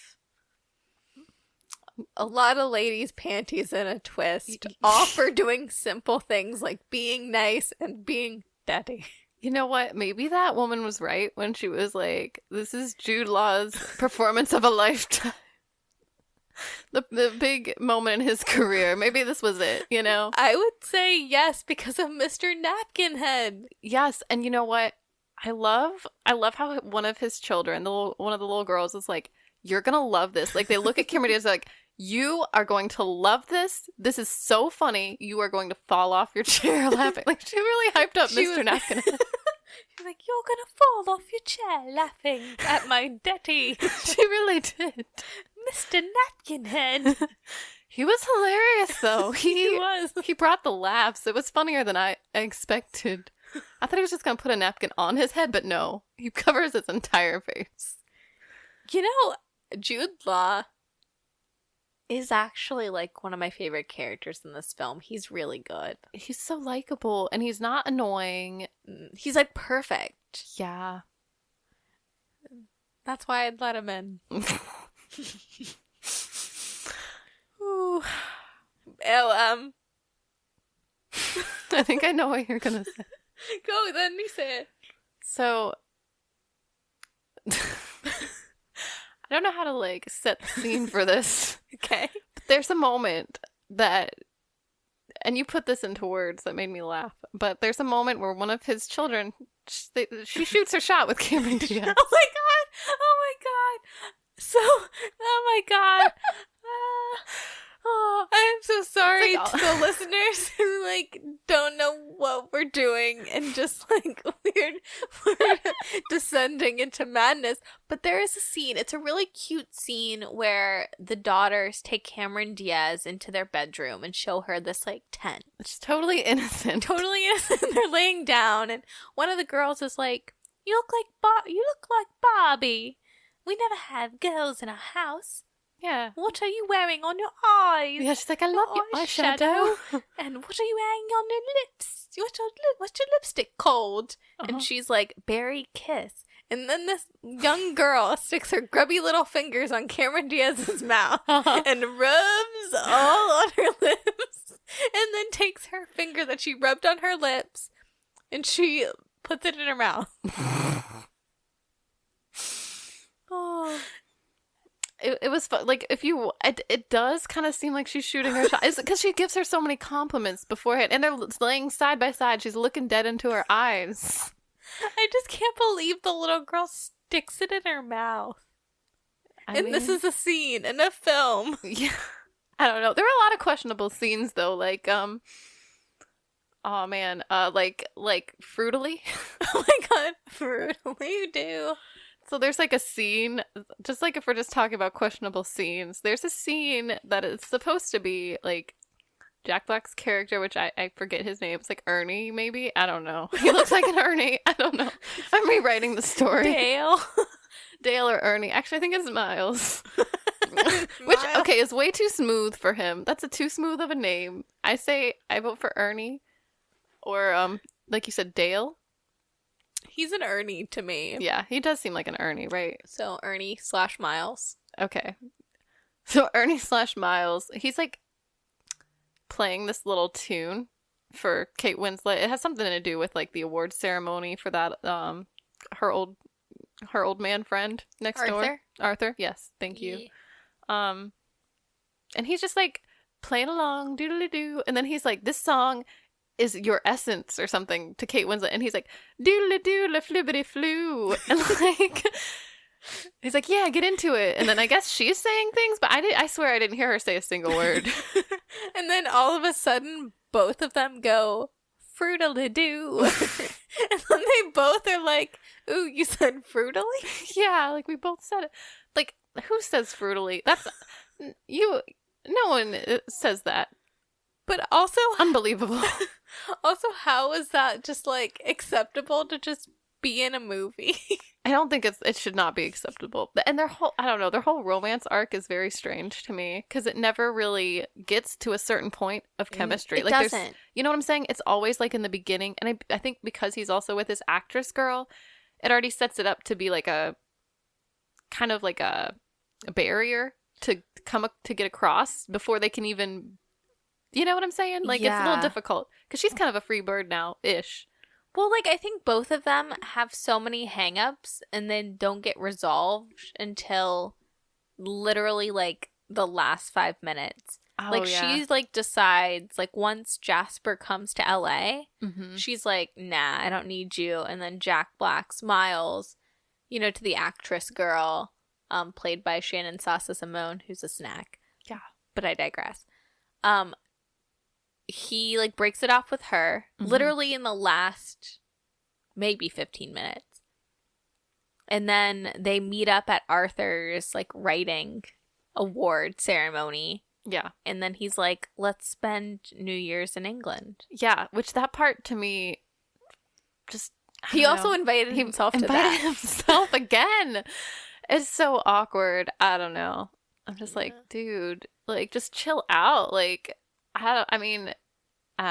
ladies' panties in a twist, all for doing simple things like being nice and being daddy. You know what? Maybe that woman was right when she was like, "This is Jude Law's performance of a lifetime." The big moment in his career. Maybe this was it, you know? I would say yes because of Mr. Napkin Head. Yes, and you know what? I love how one of his children, one of the little girls, is like, "You're gonna love this." Like they look at Cameron Diaz like, "You are going to love this. This is so funny. You are going to fall off your chair laughing." Like she really hyped up Mr. Napkin Head. She's like, "You're gonna fall off your chair laughing at my daddy." She really did. Mr. Napkin Head. He was hilarious though. He was. He brought the laughs. It was funnier than I expected. I thought he was just gonna put a napkin on his head, but no. He covers his entire face. You know, Jude Law is actually like one of my favorite characters in this film. He's really good. He's so likable and he's not annoying. He's like perfect. Yeah. That's why I'd let him in. Ooh. Oh, I think I know what you're gonna say. Go, then you say it. So I don't know how to like set the scene for this. Okay. But there's a moment that, and you put this into words that made me laugh, but there's a moment where one of his children, she shoots her shot with Cameron Diaz. Oh my god! Oh my god! So, oh my god! Oh, I am so sorry like to the listeners who like don't know what we're doing and just like we're descending into madness. But there is a scene. It's a really cute scene where the daughters take Cameron Diaz into their bedroom and show her this like tent. It's totally innocent. Totally innocent. They're laying down, and one of the girls is like, "You look like Barbie. We never have girls in our house. Yeah. What are you wearing on your eyes? Yeah, she's like, I love your eyeshadow. And what are you wearing on your lips? What's your lipstick called?" And she's like, "Berry Kiss." And then this young girl sticks her grubby little fingers on Cameron Diaz's mouth and rubs all on her lips. And then takes her finger that she rubbed on her lips and she puts it in her mouth. Oh. It was fun. Like, it does kind of seem like she's shooting her shot. It's because she gives her so many compliments beforehand, and they're laying side by side. She's looking dead into her eyes. I just can't believe the little girl sticks it in her mouth. I mean, this is a scene in a film. Yeah. I don't know. There were a lot of questionable scenes, though. Like, oh man, like Fruitily. Oh my god, Fruitily, you do. So there's like a scene, just like if we're just talking about questionable scenes, there's a scene that is supposed to be like Jack Black's character, which I forget his name. It's like Ernie, maybe? I don't know. He looks like an Ernie. I don't know. I'm rewriting the story. Dale. Dale or Ernie. Actually, I think it's Miles. Which, okay, is way too smooth for him. That's too smooth of a name. I say I vote for Ernie. Or, like you said, Dale. He's an Ernie to me. Yeah, he does seem like an Ernie, right? So Ernie/Miles. Okay. So Ernie/Miles, he's like playing this little tune for Kate Winslet. It has something to do with like the award ceremony for that her old man friend next door. Arthur? Yes, thank you. Yeah. And he's just like playing along, doodly-doo, and then he's like, this song is your essence or something to Kate Winslet, and he's like, doodly-doo, la flibbity flu, and like he's like, yeah, get into it. And then I guess she's saying things, but I swear I didn't hear her say a single word. And then all of a sudden both of them go fruitily-doo. And then they both are like, ooh, you said fruitily? Yeah, like we both said it. Like, who says fruitily? That's you. No one says that. But also, Unbelievable. also, how is that just like acceptable to just be in a movie? I don't think it should not be acceptable. And their whole romance arc is very strange to me because it never really gets to a certain point of chemistry. It like doesn't. You know what I'm saying? It's always like in the beginning. And I think because he's also with his actress girl, it already sets it up to be like a kind of like a barrier to to get across before they can even, you know what I'm saying? Like it's a little difficult because she's kind of a free bird now-ish. Well, like, I think both of them have so many hangups and then don't get resolved until literally, like, the last 5 minutes. Oh, like, yeah. she, like, decides, like, once Jasper comes to LA, Mm-hmm. she's like, nah, I don't need you. And then Jack Black smiles, you know, to the actress girl, played by Shannon Sasa Simone, who's a snack. Yeah. But I digress. He, like, breaks it off with her, literally in the last maybe 15 minutes. And then they meet up at Arthur's, like, writing award ceremony. Yeah. And then he's like, let's spend New Year's in England. Yeah, which that part to me just... He also invited himself to that. Invited himself again. It's so awkward. I don't know. I'm just like, dude, like, just chill out. Like... I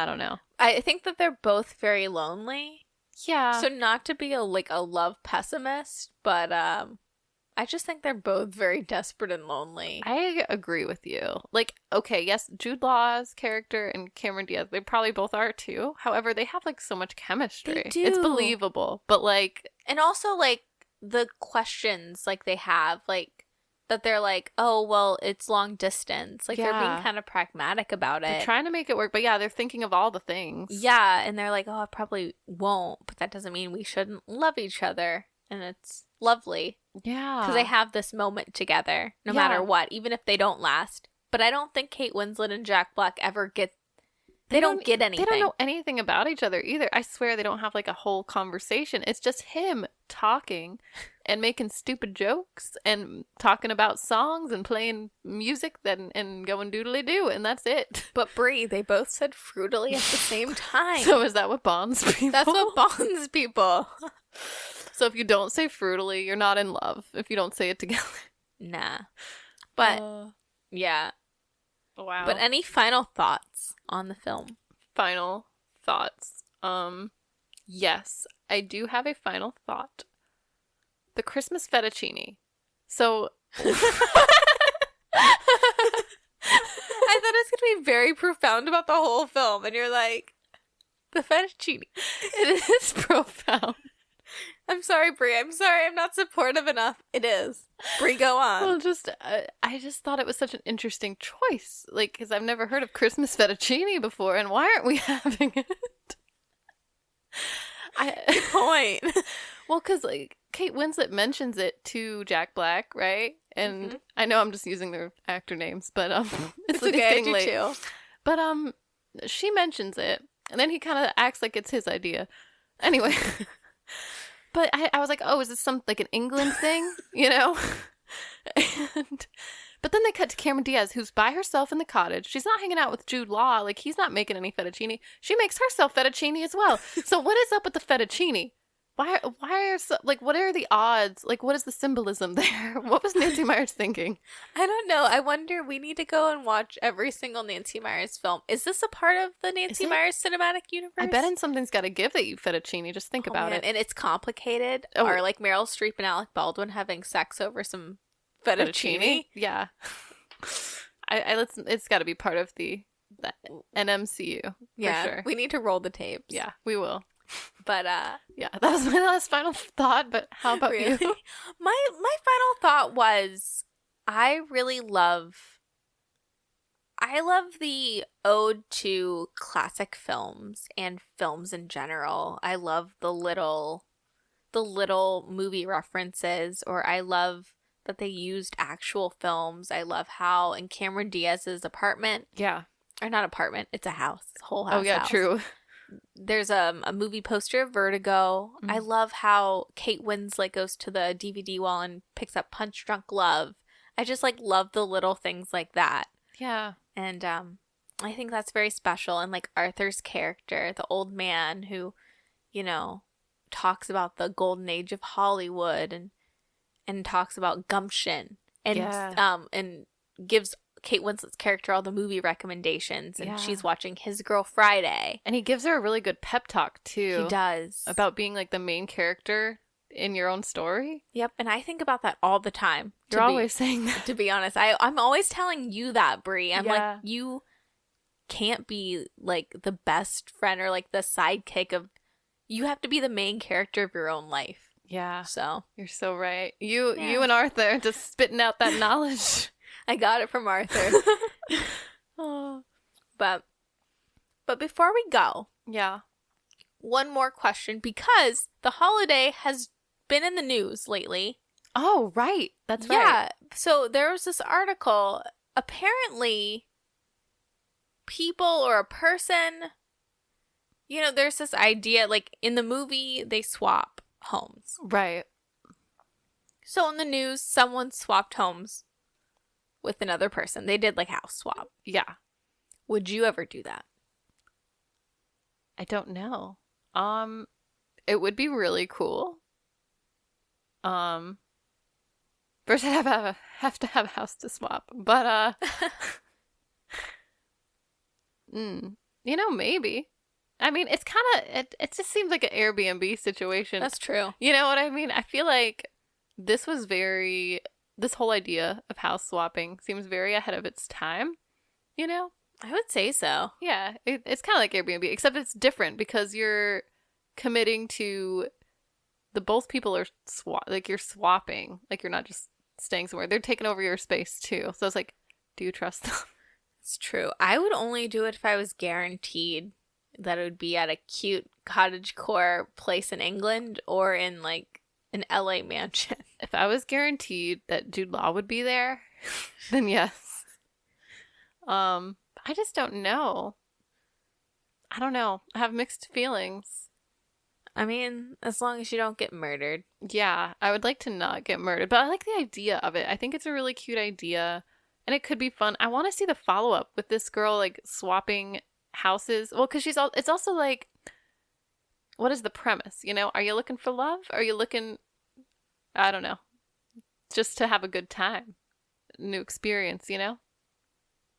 don't know. I think that they're both very lonely. Yeah. So not to be a love pessimist, but I just think they're both very desperate and lonely. I agree with you. Like, okay, yes, Jude Law's character and Cameron Diaz, they probably both are too. However, they have like so much chemistry. They do. It's believable. But like, and also like the questions like they have, like that they're like, oh, well, it's long distance. Like, they're being kind of pragmatic about it. They're trying to make it work, but yeah, they're thinking of all the things. Yeah, and they're like, oh, I probably won't, but that doesn't mean we shouldn't love each other. And it's lovely. Yeah. Because they have this moment together, no matter what, even if they don't last. But I don't think Kate Winslet and Jack Black ever get... They don't get anything. They don't know anything about each other either. I swear they don't have like a whole conversation. It's just him talking and making stupid jokes and talking about songs and playing music and going doodly-doo, and that's it. But Brie, they both said fruitily at the same time. So is that what bonds people? That's what bonds people. So if you don't say fruitily, you're not in love. If you don't say it together. Nah. But, yeah. Wow. But any final thoughts on the film? Final thoughts. Yes, I do have a final thought. The Christmas fettuccine. So I thought it was going to be very profound about the whole film, and you're like, the fettuccine. It is profound. I'm sorry, Brie. I'm sorry I'm not supportive enough. It is. Brie, go on. Well, I just thought it was such an interesting choice. Like, because I've never heard of Christmas fettuccine before, and why aren't we having it? Good point. Well, because, like, Kate Winslet mentions it to Jack Black, right? And I know I'm just using their actor names, but it's okay, getting late. Too. But she mentions it, and then he kind of acts like it's his idea. Anyway... But I was like, oh, is this some like an England thing, you know? But then they cut to Cameron Diaz, who's by herself in the cottage. She's not hanging out with Jude Law. Like, he's not making any fettuccine. She makes herself fettuccine as well. So what is up with the fettuccine? Why are like, what are the odds? Like, what is the symbolism there? What was Nancy Meyers thinking? I don't know. I wonder, we need to go and watch every single Nancy Meyers film. Is this a part of the Nancy Meyers Cinematic Universe? I bet in Something's Gotta Give that you fettuccine. Just think about it. And it's complicated. Oh. Or like Meryl Streep and Alec Baldwin having sex over some fettuccine. Yeah. It's got to be part of the NMCU. Yeah, for sure. We need to roll the tapes. Yeah, we will. But yeah, that was my last final thought. But how about you? My final thought was, I love the ode to classic films and films in general. I love the little movie references, or I love that they used actual films. I love how in Cameron Diaz's apartment, or not apartment, it's a house, it's a whole house. Oh yeah, house. true. There's a movie poster of Vertigo. Mm-hmm. I love how Kate Winslet goes to the DVD wall and picks up Punch Drunk Love. I just like love the little things like that. Yeah. And I think that's very special. And like Arthur's character, the old man who, you know, talks about the golden age of Hollywood and talks about gumption and gives Kate Winslet's character all the movie recommendations, and she's watching His Girl Friday. And he gives her a really good pep talk too. He does. About being like the main character in your own story. Yep, and I think about that all the time. You're always saying that. To be honest, I'm always telling you that, Brie. I'm like, you can't be like the best friend or like the sidekick of. You have to be the main character of your own life. Yeah. So you're so right. You and Arthur just spitting out that knowledge. I got it from Arthur. Oh. But before we go, one more question, because the holiday has been in the news lately. Oh, right. That's right. Yeah. So there was this article. Apparently, people or a person, you know, there's this idea, like in the movie, they swap homes. Right. So in the news, someone swapped homes with another person. They did like house swap. Yeah. Would you ever do that? I don't know. It would be really cool. First I'd have to have a house to swap. But you know, maybe. I mean, it's kind of it just seems like an Airbnb situation. That's true. You know what I mean? I feel like this whole idea of house swapping seems very ahead of its time, you know? I would say so. Yeah, it's kind of like Airbnb, except it's different because you're committing to both people are you're swapping, like you're not just staying somewhere. They're taking over your space too. So it's like, do you trust them? It's true. I would only do it if I was guaranteed that it would be at a cute cottagecore place in England or in like an LA mansion. If I was guaranteed that Jude Law would be there, then yes. I just don't know. I don't know. I have mixed feelings. I mean, as long as you don't get murdered. Yeah, I would like to not get murdered, but I like the idea of it. I think it's a really cute idea, and it could be fun. I want to see the follow-up with this girl, like, swapping houses. Well, because it's also like, what is the premise, you know? Are you looking for love? Are you looking, I don't know, just to have a good time? New experience, you know?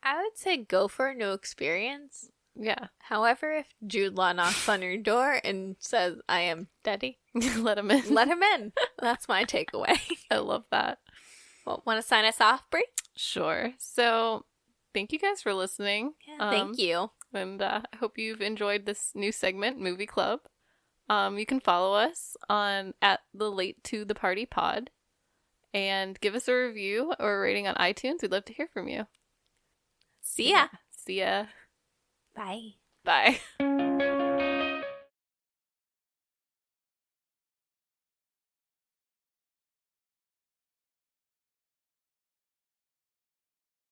I would say go for a new experience. Yeah. However, if Jude Law knocks on your door and says, I am Daddy, let him in. Let him in. That's my takeaway. I love that. Well, want to sign us off, Brie? Sure. So, thank you guys for listening. Yeah, thank you. And I hope you've enjoyed this new segment, Movie Club. You can follow us at thelatetothepartypod and give us a review or a rating on iTunes. We'd love to hear from you. See ya. See ya. Bye. Bye.